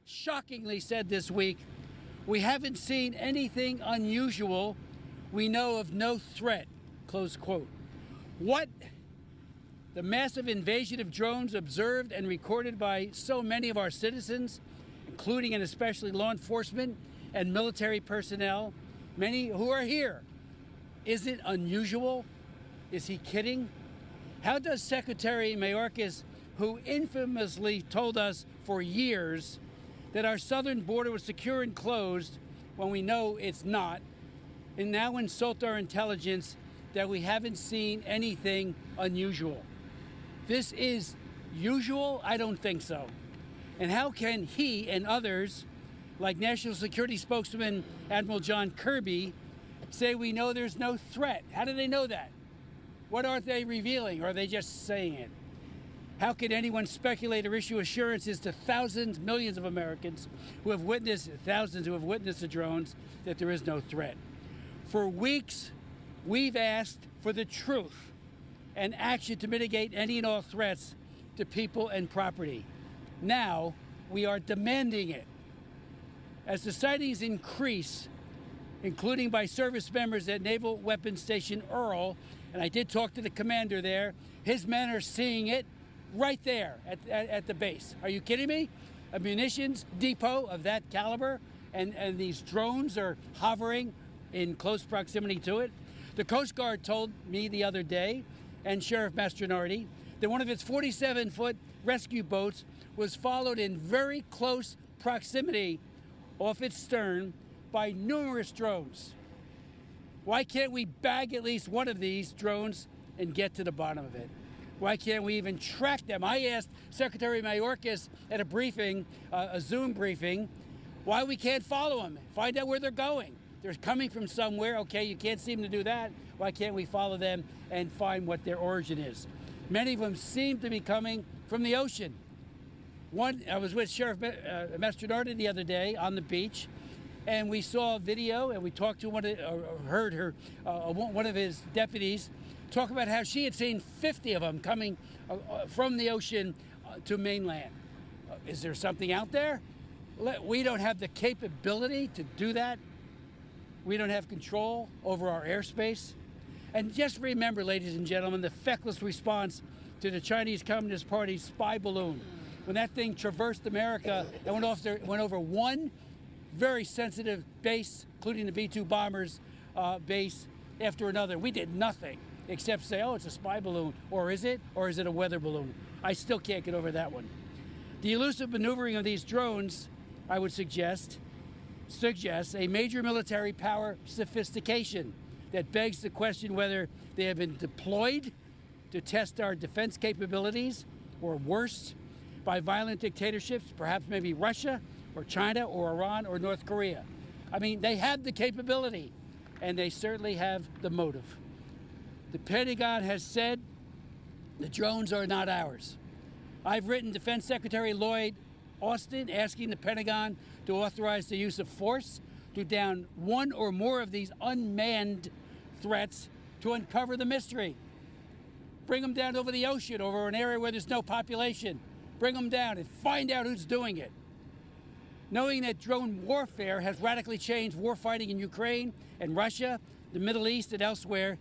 shockingly said this week, "We haven't seen anything unusual. We know of no threat," close quote. What? The massive invasion of drones observed and recorded by so many of our citizens, including and especially law enforcement and military personnel, many who are here. Is it unusual? Is he kidding? How does Secretary Mayorkas, who infamously told us for years that our southern border was secure and closed when we know it's not, and now insult our intelligence that we haven't seen anything unusual? This is usual? I don't think so. And how can he and others, like National Security Spokesman Admiral John Kirby, say we know there's no threat? How do they know that? What are they revealing? Or are they just saying it? How can anyone speculate or issue assurances to thousands, millions of Americans who have witnessed, thousands who have witnessed the drones, that there is no threat? For weeks, we've asked for the truth and action to mitigate any and all threats to people and property. Now, we are demanding it. As the sightings increase, including by service members at Naval Weapons Station Earl, and I did talk to the commander there, his men are seeing it right there at the base. Are you kidding me? A munitions depot of that caliber, and these drones are hovering in close proximity to it. The Coast Guard told me the other day, and Sheriff Mastronardi, that one of its 47-foot rescue boats was followed in very close proximity off its stern by numerous drones. Why can't we bag at least one of these drones and get to the bottom of it? Why can't we even track them? I asked Secretary Mayorkas at a briefing, a Zoom briefing, why we can't follow them, find out where they're going. They're coming from somewhere. Okay, you can't seem to do that. Why can't we follow them and find what their origin is? Many of them seem to be coming from the ocean. I was with Sheriff Mastronardi the other day on the beach, and we saw a video, and we talked to heard one of his deputies talk about how she had seen 50 of them coming from the ocean to mainland. Is there something out there? We don't have the capability to do that. We don't have control over our airspace. And just remember, ladies and gentlemen, the feckless response to the Chinese Communist Party's spy balloon. When that thing traversed America and went over one very sensitive base, including the B-2 bombers base, after another. We did nothing except say, oh, it's a spy balloon. Or is it? Or is it a weather balloon? I still can't get over that one. The elusive maneuvering of these drones, I would suggest a major military power sophistication that begs the question whether they have been deployed to test our defense capabilities, or worse, by violent dictatorships, perhaps maybe Russia or China or Iran or North Korea. I mean, they have the capability, and they certainly have the motive. The Pentagon has said the drones are not ours. I've written Defense Secretary Lloyd Austin asking the Pentagon to authorize the use of force to down one or more of these unmanned threats to uncover the mystery. Bring them down over the ocean, over an area where there's no population. Bring them down and find out who's doing it. Knowing that drone warfare has radically changed warfighting in Ukraine and Russia, the Middle East, and elsewhere,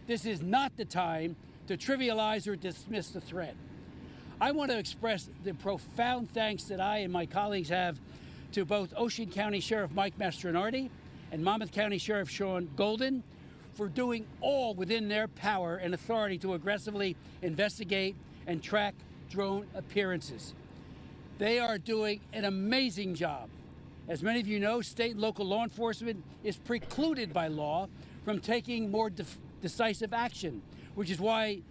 this is not the time to trivialize or dismiss the threat. I want to express the profound thanks that I and my colleagues have to both Ocean County Sheriff Mike Mastronardi and Monmouth County Sheriff Sean Golden for doing all within their power and authority to aggressively investigate and track drone appearances. They are doing an amazing job. As many of you know, state and local law enforcement is precluded by law from taking more decisive action, which is why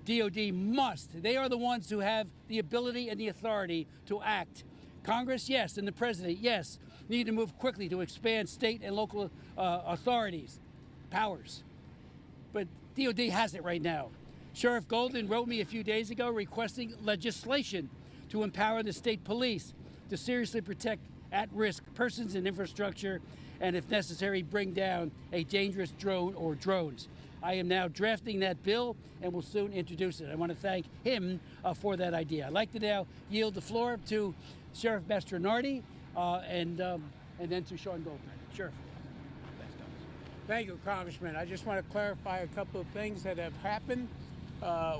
DOD must. They are the ones who have the ability and the authority to act. Congress, yes, and the president, yes, need to move quickly to expand state and local authorities, powers. But DOD has it right now. Sheriff Golden wrote me a few days ago requesting legislation to empower the state police to seriously protect at-risk persons and infrastructure, and if necessary, bring down a dangerous drone or drones. I am now drafting that bill and will soon introduce it. I want to thank him for that idea. I'd like to now yield the floor to Sheriff Mastronardi and then to Sean Golden. Sheriff. Thank you, Congressman. I just want to clarify a couple of things that have happened.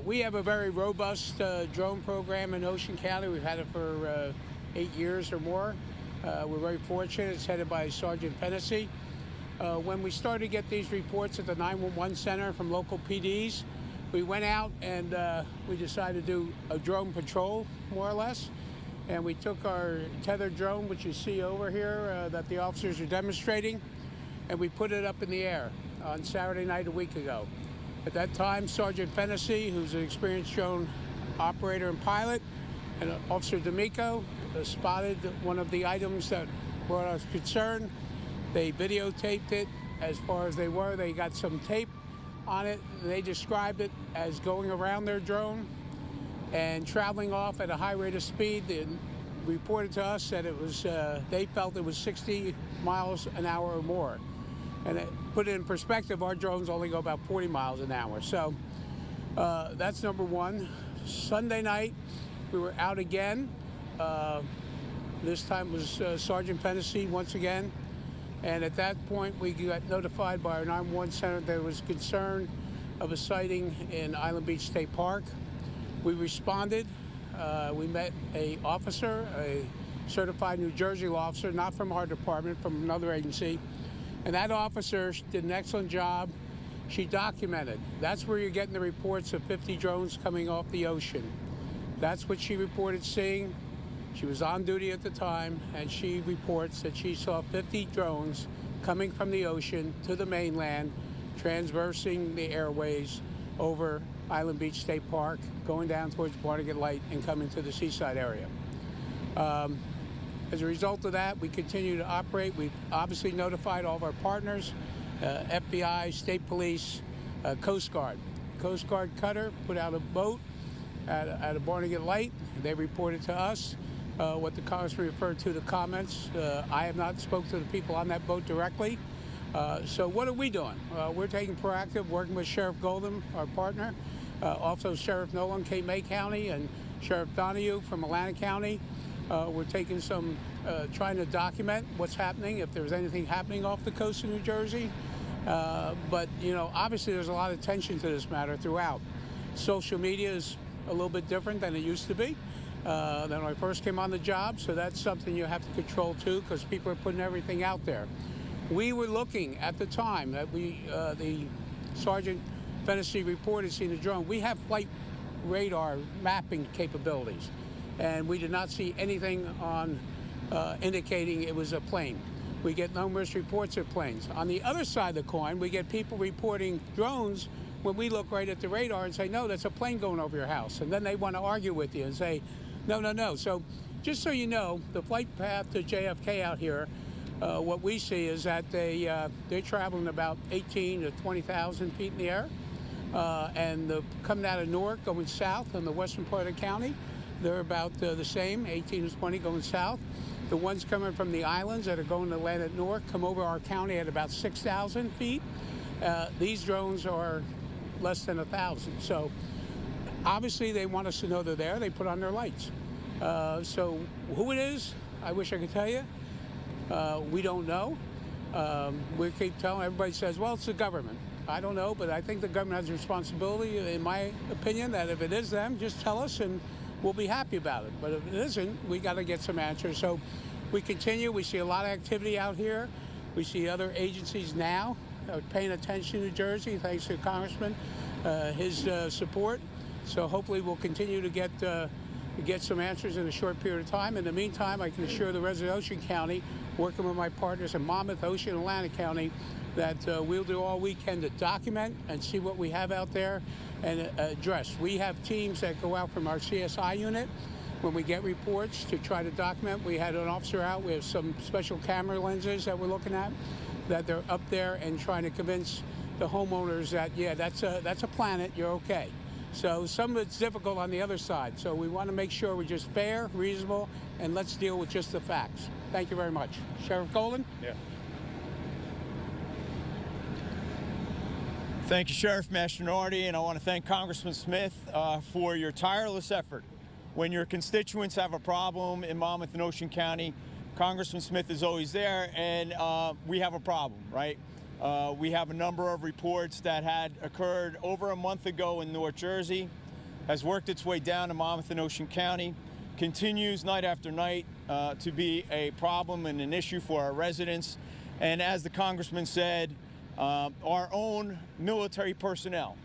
We have a very robust drone program in Ocean County. We've had it for 8 years or more. We're very fortunate. It's headed by Sergeant Fennessy. When we started to get these reports at the 911 center from local PDs, we went out and we decided to do a drone patrol, more or less. And we took our tethered drone, which you see over here, that the officers are demonstrating, and we put it up in the air on Saturday night a week ago. At that time, Sergeant Fennessy, who's an experienced drone operator and pilot, and Officer D'Amico spotted one of the items that brought us concern. They videotaped it as far as they were. They got some tape on it. They described it as going around their drone and traveling off at a high rate of speed. They reported to us that it was, they felt it was 60 miles an hour or more. And it put it in perspective, our drones only go about 40 miles an hour. So that's number one. Sunday night, we were out again. This time was Sergeant Fennessy once again. And at that point, we got notified by our 911 center that there was concern of a sighting in Island Beach State Park. We responded. We met an officer, a certified New Jersey law officer, not from our department, from another agency. And that officer did an excellent job. She documented. That's where you're getting the reports of 50 drones coming off the ocean. That's what she reported seeing. She was on duty at the time, and she reports that she saw 50 drones coming from the ocean to the mainland, transversing the airways over Island Beach State Park, going down towards Barnegat Light and coming to the seaside area. As a result of that, we continue to operate. We've obviously notified all of our partners, FBI, State Police, Coast Guard. Coast Guard cutter put out a boat at a Barnegat Light. They reported to us what the Congressman referred to the comments. I have not spoke to the people on that boat directly. So what are we doing? We're taking proactive, working with Sheriff Golden, our partner, also Sheriff Nolan, Cape May County, and Sheriff Donahue from Atlantic County. We're taking some, trying to document what's happening, if there's anything happening off the coast of New Jersey. But, you know, obviously there's a lot of attention to this matter throughout. Social media is a little bit different than it used to be than when I first came on the job, so that's something you have to control too, because people are putting everything out there. We were looking at the time that the Sergeant Fennessy reported seeing the drone. We have flight radar mapping capabilities, and we did not see anything on indicating it was a plane. We get numerous reports of planes. On the other side of the coin, we get people reporting drones when we look right at the radar and say, no, that's a plane going over your house. And then they want to argue with you and say, no, no, no. So just so you know, the flight path to JFK out here, what we see is that they're traveling about 18 to 20,000 feet in the air. And coming out of Newark, going south in the western part of the county, they're about the same, 18 to 20 going south. The ones coming from the islands that are going to land at Newark come over our county at about 6,000 feet. These drones are less than 1,000. So obviously they want us to know they're there. They put on their lights. So who it is, I wish I could tell you. We don't know. We keep telling, everybody says, well, it's the government. I don't know, but I think the government has a responsibility, in my opinion, that if it is them, just tell us and we'll be happy about it. But if it isn't, we got to get some answers. So we continue. We see a lot of activity out here. We see other agencies now paying attention to New Jersey, thanks to the Congressman, his support. So hopefully we'll continue to get some answers in a short period of time. In the meantime, I can assure the resident of Ocean County, working with my partners in Monmouth, Ocean, and Atlantic County, that we'll do all we can to document and see what we have out there and address. We have teams that go out from our CSI unit when we get reports to try to document. We had an officer out. We have some special camera lenses that we're looking at, that they're up there and trying to convince the homeowners that, yeah, that's a planet, you're okay. So some of it's difficult on the other side. So we want to make sure we're just fair, reasonable, and let's deal with just the facts. Thank you very much. Sheriff Golden? Yeah. Thank you, Sheriff Mastronardi, and I want to thank Congressman Smith for your tireless effort. When your constituents have a problem in Monmouth and Ocean County, Congressman Smith is always there, and we have a problem, right? We have a number of reports that had occurred over a month ago in North Jersey, has worked its way down to Monmouth and Ocean County, continues night after night to be a problem and an issue for our residents. And as the congressman said, our own military personnel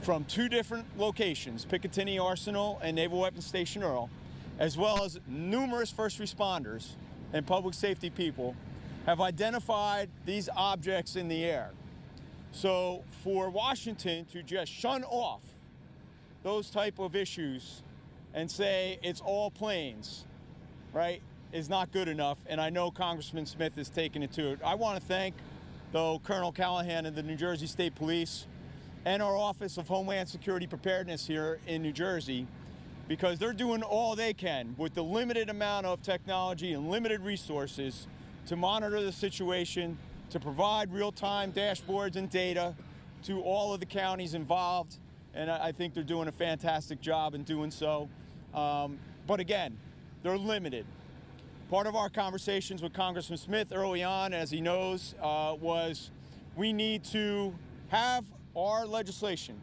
from two different locations, Picatinny Arsenal and Naval Weapons Station Earl, as well as numerous first responders and public safety people, have identified these objects in the air. So for Washington to just shun off those type of issues and say it's all planes, right, is not good enough, and I know Congressman Smith is taking it to it. I want to thank, though, Colonel Callahan and the New Jersey State Police and our Office of Homeland Security Preparedness here in New Jersey, because they're doing all they can with the limited amount of technology and limited resources to monitor the situation, to provide real-time dashboards and data to all of the counties involved, and I think they're doing a fantastic job in doing so. But again, they're limited. Part of our conversations with Congressman Smith early on, as he knows, was we need to have our legislation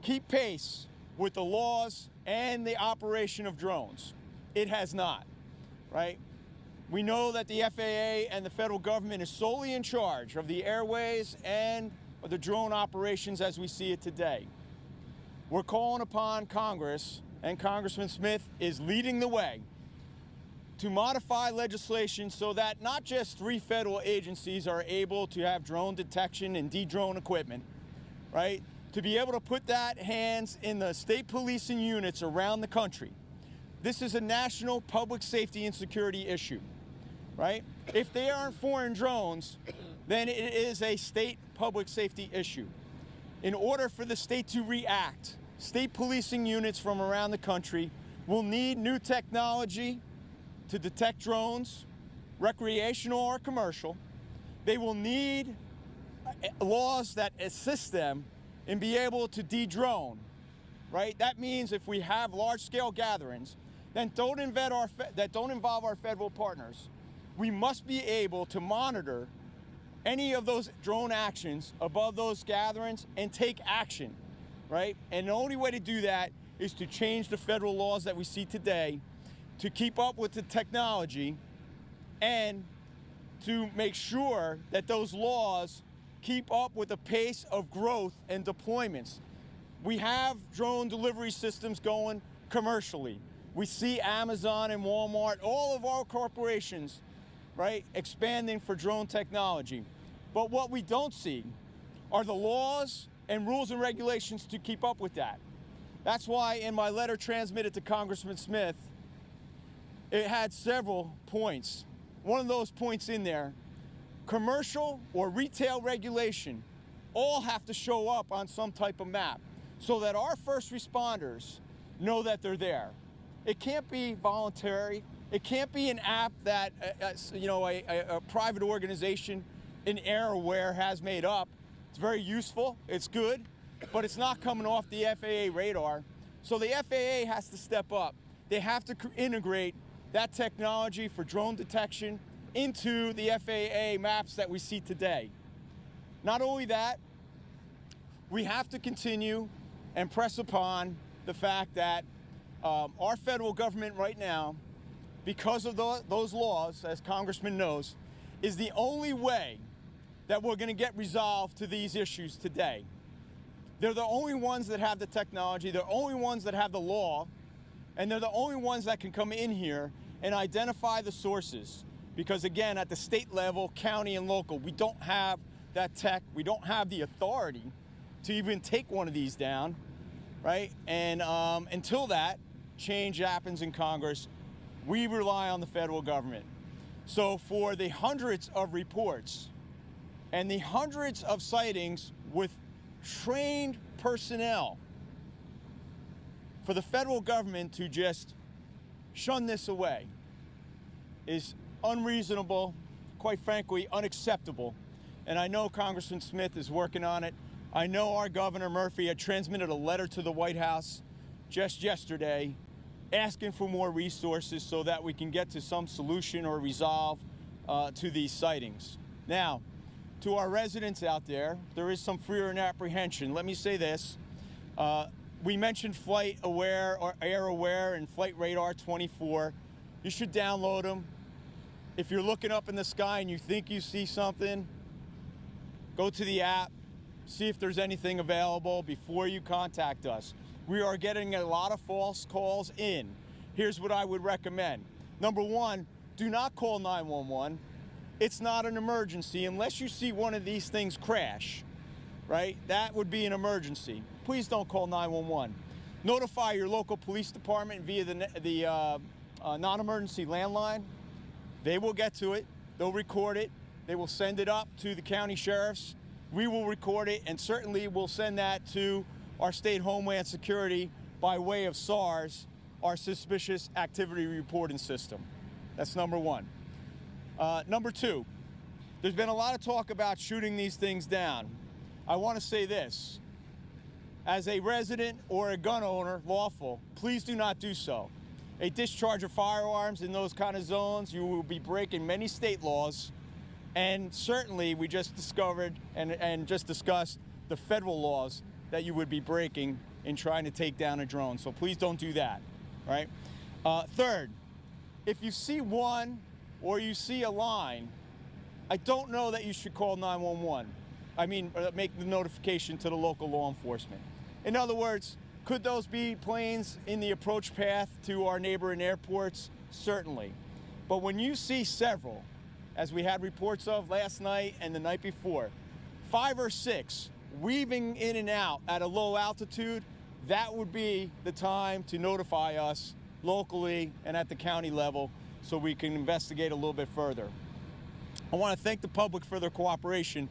keep pace with the laws and the operation of drones. It has not, right? We know that the FAA and the federal government is solely in charge of the airways and the drone operations as we see it today. We're calling upon Congress, and Congressman Smith is leading the way, to modify legislation so that not just 3 federal agencies are able to have drone detection and de-drone equipment, right? To be able to put that hands in the state policing units around the country. This is a national public safety and security issue, right? If they aren't foreign drones, then it is a state public safety issue. In order for the state to react, state policing units from around the country will need new technology to detect drones, recreational or commercial. They will need laws that assist them in being able to de-drone, right? That means if we have large-scale gatherings that don't involve our federal partners, we must be able to monitor any of those drone actions above those gatherings and take action, right? And the only way to do that is to change the federal laws that we see today to keep up with the technology and to make sure that those laws keep up with the pace of growth and deployments. We have drone delivery systems going commercially. We see Amazon and Walmart, all of our corporations, right, expanding for drone technology. But what we don't see are the laws and rules and regulations to keep up with that. That's why in my letter transmitted to Congressman Smith, it had several points. One of those points in there, commercial or retail regulation, all have to show up on some type of map so that our first responders know that they're there. It can't be voluntary. It can't be an app that a private organization in AirAware has made up. It's very useful, it's good, but it's not coming off the FAA radar. So the FAA has to step up. They have to integrate that technology for drone detection into the FAA maps that we see today. Not only that, we have to continue and press upon the fact that our federal government right now, because of those laws, as Congressman knows, is the only way that we're going to get resolved to these issues today. They're the only ones that have the technology, they're the only ones that have the law, and they're the only ones that can come in here and identify the sources. Because again, at the state level, county and local, we don't have that tech, we don't have the authority to even take one of these down, right? And until that change happens in Congress, we rely on the federal government. So for the hundreds of reports and the hundreds of sightings with trained personnel, for the federal government to just shun this away is unreasonable, quite frankly, unacceptable. And I know Congressman Smith is working on it. I know our Governor Murphy had transmitted a letter to the White House just yesterday asking for more resources so that we can get to some solution or resolve to these sightings. Now, to our residents out there, there is some fear and apprehension. Let me say this. We mentioned Flight Aware or Air Aware and Flight Radar 24. You should download them. If you're looking up in the sky and you think you see something, go to the app, see if there's anything available before you contact us. We are getting a lot of false calls in. Here's what I would recommend. Number one, do not call 911. It's not an emergency unless you see one of these things crash, right? That would be an emergency. Please don't call 911. Notify your local police department via the non-emergency landline. They will get to it. They'll record it. They will send it up to the county sheriffs. We will record it, and certainly we'll send that to our state Homeland Security by way of SARS, our Suspicious Activity Reporting System. That's number one. Number two, there's been a lot of talk about shooting these things down. I want to say this. As a resident or a gun owner, lawful, please do not do so. A discharge of firearms in those kind of zones, you will be breaking many state laws. And certainly we just discovered and just discussed the federal laws that you would be breaking in trying to take down a drone. So please don't do that, right? Third, if you see one or you see a line, I don't know that you should call 911. I mean, make the notification to the local law enforcement. In other words, could those be planes in the approach path to our neighboring airports? Certainly. But when you see several, as we had reports of last night and the night before, 5 or 6 weaving in and out at a low altitude, that would be the time to notify us locally and at the county level so we can investigate a little bit further. I want to thank the public for their cooperation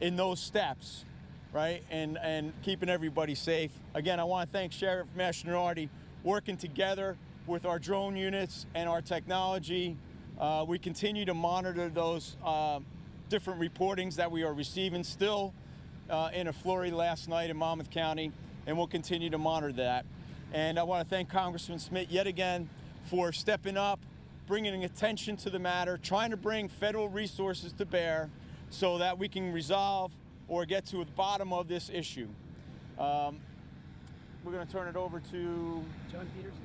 in those steps, right, and keeping everybody safe. Again, I want to thank Sheriff Mastronardi working together with our drone units and our technology. We continue to monitor those different reportings that we are receiving still in a flurry last night in Monmouth County, and we'll continue to monitor that. And I want to thank Congressman Smith yet again for stepping up, bringing attention to the matter, trying to bring federal resources to bear so that we can resolve or get to the bottom of this issue. We're going to turn it over to John Peterson.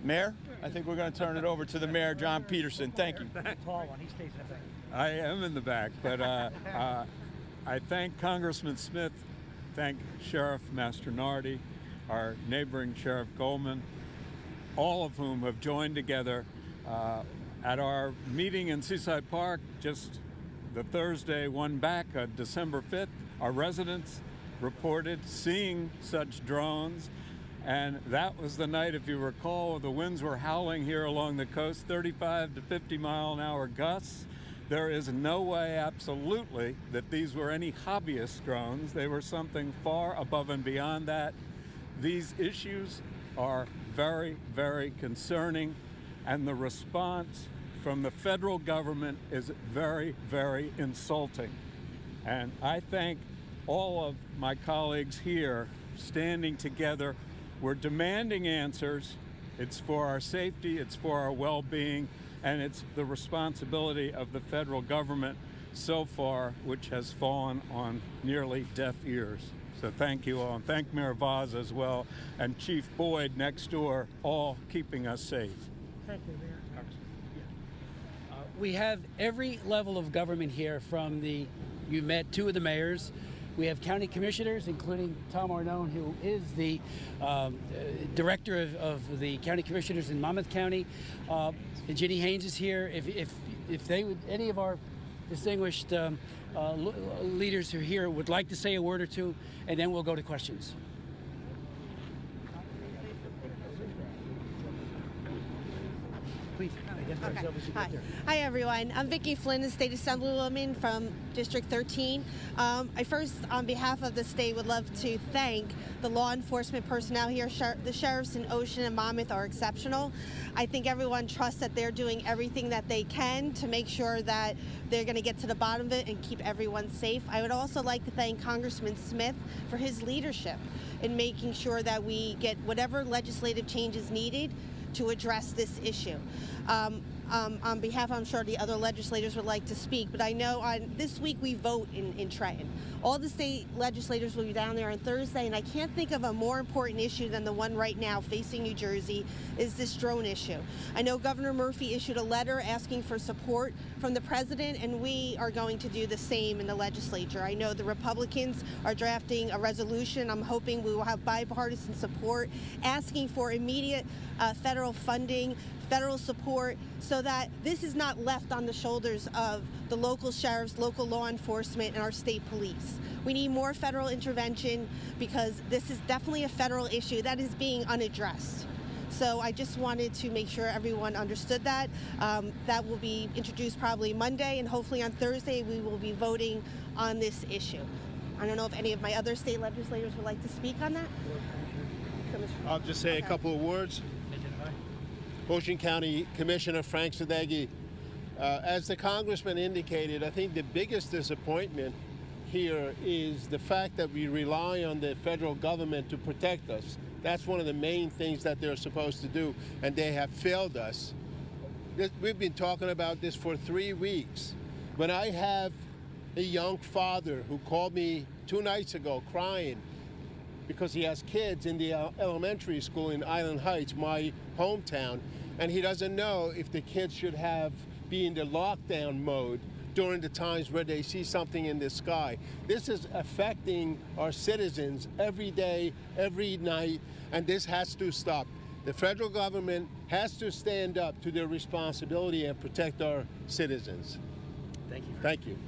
Mayor. I think we're going to turn it over to the Mayor, John Peterson. Thank you. Tall one, he stays in the back. I am in the back, but I thank Congressman Smith, thank Sheriff Mastronardi, our neighboring Sheriff Goldman, all of whom have joined together at our meeting in Seaside Park just the Thursday one back, December 5th. Our residents reported seeing such drones, and that was the night, if you recall, the winds were howling here along the coast, 35 to 50 mile an hour gusts. There is no way, absolutely, that these were any hobbyist drones. They were something far above and beyond that. These issues are very, very concerning, and the response from the federal government is very, very insulting. And I thank all of my colleagues here standing together. We're demanding answers. It's for our safety, it's for our well-being, and it's the responsibility of the federal government so far, which has fallen on nearly deaf ears. So thank you all, and thank Mayor Vaz as well, and Chief Boyd next door, all keeping us safe. Thank you, Mayor. We have every level of government here from you met 2 of the mayors. We have county commissioners, including Tom Arnone, who is the director of the county commissioners in Monmouth County. Ginny Haynes is here. If they would, any of our distinguished leaders who are here would like to say a word or two, and then we'll go to questions. please identify Okay. yourself as you Hi. get there. Hi, everyone. I'm Vicki Flynn, the State Assemblywoman from District 13. I first, on behalf of the state, would love to thank the law enforcement personnel here. The sheriffs in Ocean and Monmouth are exceptional. I think everyone trusts that they're doing everything that they can to make sure that they're going to get to the bottom of it and keep everyone safe. I would also like to thank Congressman Smith for his leadership in making sure that we get whatever legislative changes needed to address this issue. On behalf, I'm sure the other legislators would like to speak, but I know this week we vote in Trenton. All the state legislators will be down there on Thursday, and I can't think of a more important issue than the one right now facing New Jersey, is this drone issue. I know Governor Murphy issued a letter asking for support from the president, and we are going to do the same in the legislature. I know the Republicans are drafting a resolution. I'm hoping we will have bipartisan support asking for immediate federal funding, federal support, so that this is not left on the shoulders of the local sheriffs, local law enforcement, and our state police. We need more federal intervention because this is definitely a federal issue that is being unaddressed. So I just wanted to make sure everyone understood that. That will be introduced probably Monday, and hopefully on Thursday we will be voting on this issue. I don't know if any of my other state legislators would like to speak on that. I'll just say a couple of words. Ocean County Commissioner Frank Sadeghi. As the congressman indicated, I think the biggest disappointment here is the fact that we rely on the federal government to protect us. That's one of the main things that they're supposed to do, and they have failed us. We've been talking about this for 3 weeks. When I have a young father who called me 2 nights ago crying because he has kids in the elementary school in Island Heights, my hometown, and he doesn't know if the kids should be in the lockdown mode during the times where they see something in the sky. This is affecting our citizens every day, every night, and this has to stop. The federal government has to stand up to their responsibility and protect our citizens. Thank you. Thank you.